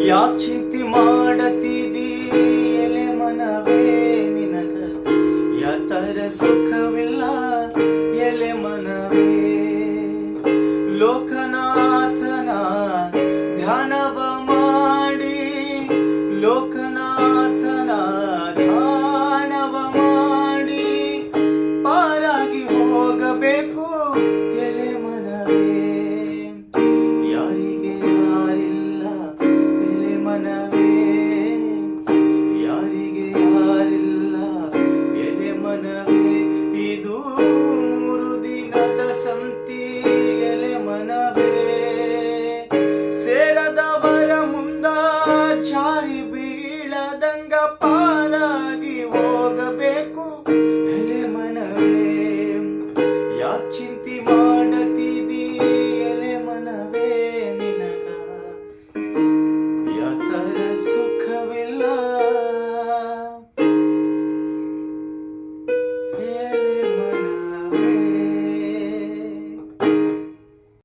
ಯಾಕ್ ಚಿಂತೆ ಮಾಡತಿದಿ ಎಲೆ ಮನವೇ ನಿನಗ ಯಾತರ ಸುಖವಿಲ್ಲ ಎಲೆ ಮನವೇ. ಲೋಕನಾಥನ ಧ್ಯಾನವ ಮಾಡಿ ಲೋಕನಾಥನ ಧ್ಯಾನವ ಮಾಡಿ ಪಾರಾಗಿ ಹೋಗಬೇಕು ಎಲೆ ಮನವೇ. ಯಾರಿಗೆ ಯಾರಿಲ್ಲ ಎಲೆ ಮನವೇ, ಯಾರಿಗೆ ಯಾರಿಲ್ಲ ಎಲೆ ಮನವೇ. ಇದು 3 ದಿನದ ಸಂತಿ ಎಲೆ ಮನವೇ. ಸೇರದವರ ಮುಂದ ಜಾರಿ ಬೀಳದಂಗ ಪಾರಾಗಿ ಹೋಗಬೇಕು ಎಲೆ ಮನವೇ. ಯಾಕ್ ಚಿಂತೆ ಮಾಡತಿದಿ ಎಲೆ ಮನವೇ ನಿನಗ ಯಾತರ ಸುಖವಿಲ್ಲ ಎಲೆ ಮನವೇ.